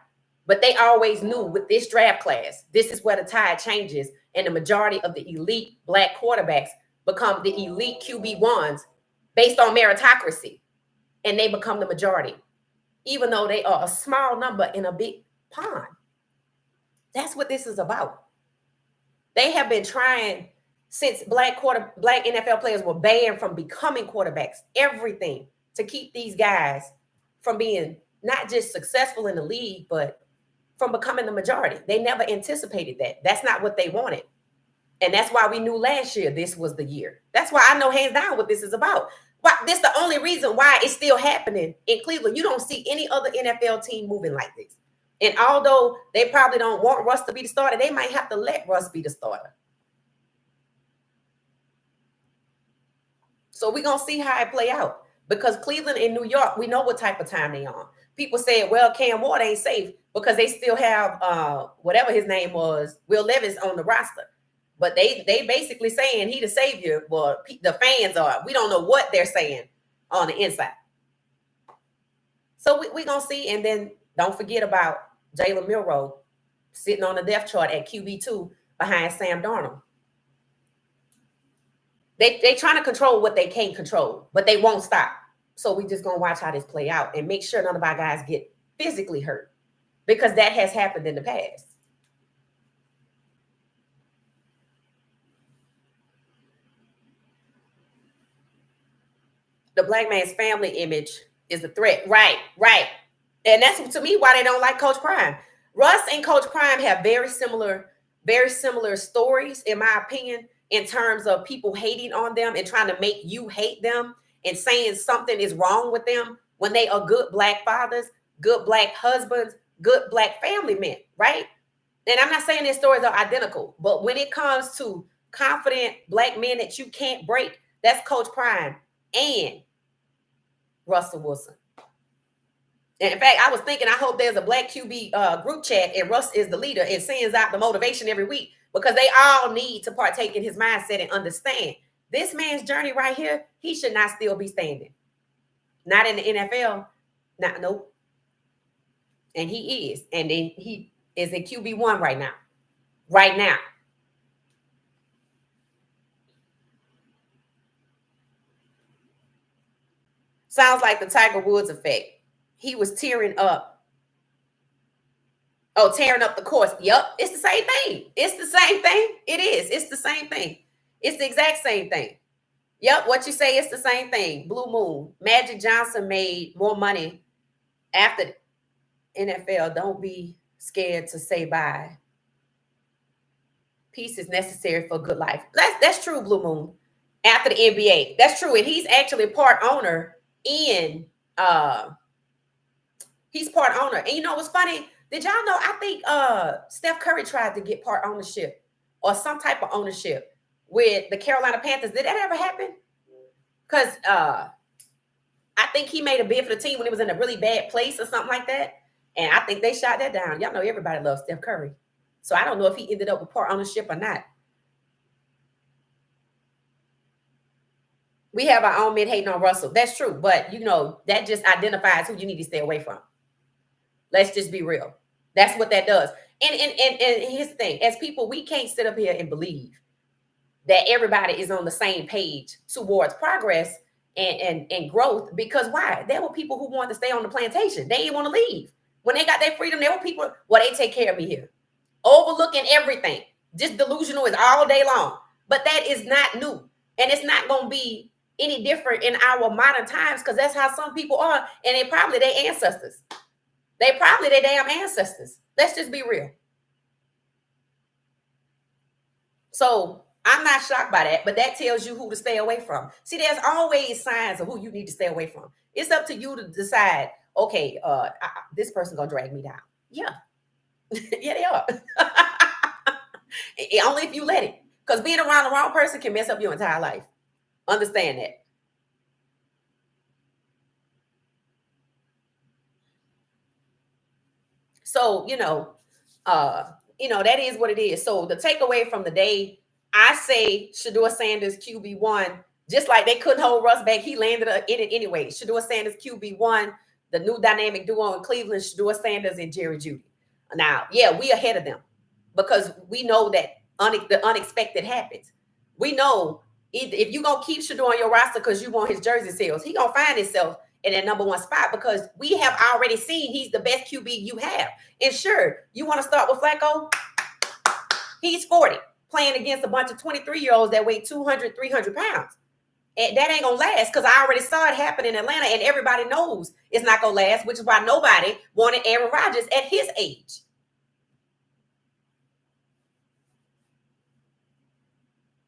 But they always knew with this draft class, this is where the tide changes, and the majority of the elite black quarterbacks become the elite QB1s based on meritocracy, and they become the majority, even though they are a small number in a big pond. That's what this is about. They have been trying since black NFL players were banned from becoming quarterbacks, everything to keep these guys from being not just successful in the league, but from becoming the majority. They never anticipated that. That's not what they wanted. And that's why we knew last year this was the year. That's why I know hands down what this is about. Why, this is the only reason why it's still happening in Cleveland. You don't see any other NFL team moving like this. And although they probably don't want Russ to be the starter, they might have to let Russ be the starter. So we're going to see how it play out. Because Cleveland and New York, we know what type of time they on. People say, well, Cam Ward ain't safe because they still have whatever his name was, Will Levis on the roster. But they basically saying he the savior. Well, the fans are. We don't know what they're saying on the inside. So we're going to see. And then don't forget about Jalen Milroe sitting on the depth chart at QB2 behind Sam Darnold. They trying to control what they can't control, but they won't stop. So we just going to watch how this play out and make sure none of our guys get physically hurt, because that has happened in the past. The black man's family image is a threat. Right. And that's, to me, why they don't like Coach Prime. Russ and Coach Prime have very similar stories, in my opinion, in terms of people hating on them and trying to make you hate them and saying something is wrong with them when they are good black fathers, good black husbands, good black family men, right? And I'm not saying their stories are identical, but when it comes to confident black men that you can't break, that's Coach Prime and Russell Wilson. And in fact, I was thinking, I hope there's a black QB group chat and Russ is the leader and sends out the motivation every week, because they all need to partake in his mindset and understand this man's journey right here. He should not still be standing. Not in the NFL. Nope. And he is. And then he is a QB1 right now. Right now. Sounds like the Tiger Woods effect. He was tearing up. Oh, tearing up the course. Yep, it's the same thing. It's the same thing. It is. It's the same thing. It's the exact same thing. Yep, what you say, it's the same thing. Blue Moon. Magic Johnson made more money after NFL. Don't be scared to say bye. Peace is necessary for good life. That's true, Blue Moon. After the NBA. That's true. And he's actually part owner in he's part owner. And you know what's funny? Did y'all know? I think Steph Curry tried to get part ownership or some type of ownership with the Carolina Panthers. Did that ever happen? Because I think he made a bid for the team when he was in a really bad place or something like that. And I think they shot that down. Y'all know everybody loves Steph Curry. So I don't know if he ended up with part ownership or not. We have our own men hating on Russell. That's true. But, you know, that just identifies who you need to stay away from. Let's just be real. That's what that does. And here's the thing. As people, we can't sit up here and believe that everybody is on the same page towards progress and growth. Because why? There were people who wanted to stay on the plantation. They didn't want to leave. When they got their freedom, there were people, well, they take care of me here. Overlooking everything. Just delusional is all day long. But that is not new. And it's not going to be any different in our modern times, because that's how some people are. And they probably their ancestors. They probably their damn ancestors. Let's just be real. So I'm not shocked by that, but that tells you who to stay away from. See, there's always signs of who you need to stay away from. It's up to you to decide, okay, this person gonna drag me down. Yeah. Yeah, they are. Only if you let it. Because being around the wrong person can mess up your entire life. Understand that. So, that is what it is. So the takeaway from the day, I say Shedeur Sanders QB1, just like they couldn't hold Russ back, he landed in it anyway. Shedeur Sanders QB1, the new dynamic duo in Cleveland, Shedeur Sanders and Jerry Jeudy. Now, yeah, we ahead of them because we know that the unexpected happens. We know if you're going to keep Shedeur on your roster because you want his jersey sales, he going to find himself in that number one spot because we have already seen he's the best QB you have. And sure, you want to start with Flacco? He's 40, playing against a bunch of 23-year-olds that weigh 200, 300 pounds. And that ain't going to last because I already saw it happen in Atlanta, and everybody knows it's not going to last, which is why nobody wanted Aaron Rodgers at his age.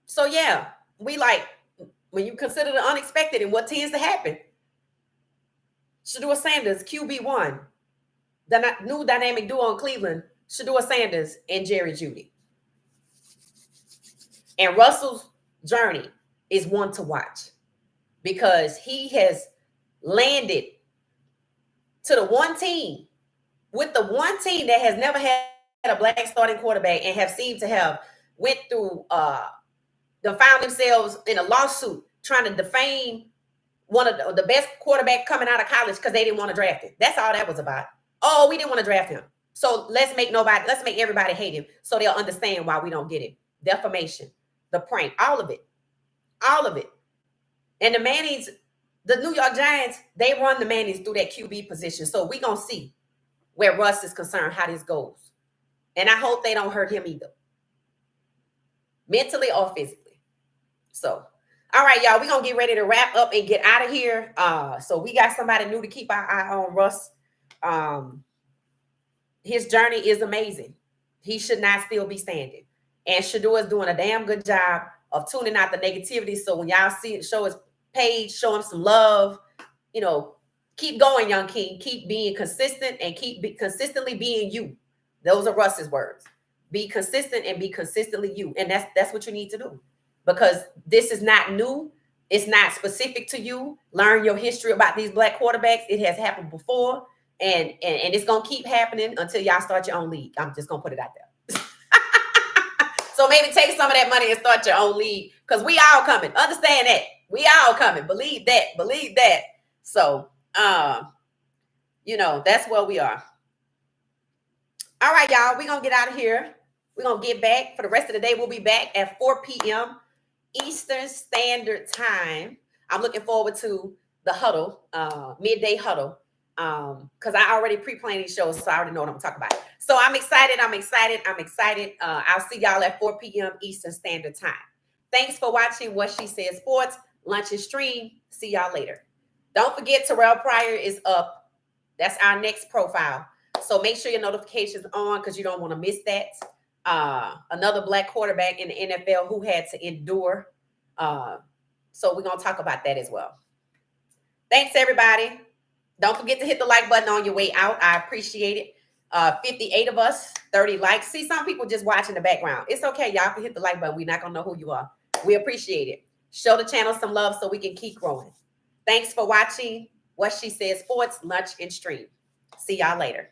So, yeah, when you consider the unexpected and what tends to happen, Shedeur Sanders, QB1, the new dynamic duo in Cleveland, Shedeur Sanders and Jerry Jeudy. And Russell's journey is one to watch because he has landed to the one team that has never had a black starting quarterback and have seemed to have went through found themselves in a lawsuit trying to defame one of the best quarterback coming out of college because they didn't want to draft him. That's all that was about. Oh, we didn't want to draft him. So let's make everybody hate him so they'll understand why we don't get him. Defamation, the prank, all of it. And the Mannings, the New York Giants, they run the Mannings through that QB position. So we're going to see where Russ is concerned, how this goes. And I hope they don't hurt him either, mentally or physically. So, all right, y'all, we're going to get ready to wrap up and get out of here. So we got somebody new to keep our eye on, Russ. His journey is amazing. He should not still be standing. And Shedeur is doing a damn good job of tuning out the negativity. So when y'all see it, show his page, show him some love. Keep going, young king. Keep being consistent and consistently being you. Those are Russ's words. Be consistent and be consistently you. And that's what you need to do. Because this is not new. It's not specific to you. Learn your history about these black quarterbacks. It has happened before. And it's going to keep happening until y'all start your own league. I'm just going to put it out there. So maybe take some of that money and start your own league because we all coming. Understand that. We all coming. Believe that. So, that's where we are. All right, y'all. We're going to get out of here. We're going to get back. For the rest of the day, we'll be back at 4 p.m. Eastern Standard Time. I'm looking forward to the huddle, midday huddle, because I already pre-planned these shows, so I already know what I'm talking about. So I'm excited. I'll see y'all at 4 p.m. Eastern Standard Time. Thanks for watching What She Said Sports, Lunch and Stream. See y'all later. Don't forget Terrell Pryor is up. That's our next profile. So make sure your notifications on because you don't want to miss that. Another black quarterback in the NFL who had to endure. So we're going to talk about that as well. Thanks, everybody. Don't forget to hit the like button on your way out. I appreciate it. 58 of us, 30 likes. See, some people just watch in the background. It's okay. Y'all can hit the like button. We're not going to know who you are. We appreciate it. Show the channel some love so we can keep growing. Thanks for watching What She Said Sports, Lunch and Stream. See y'all later.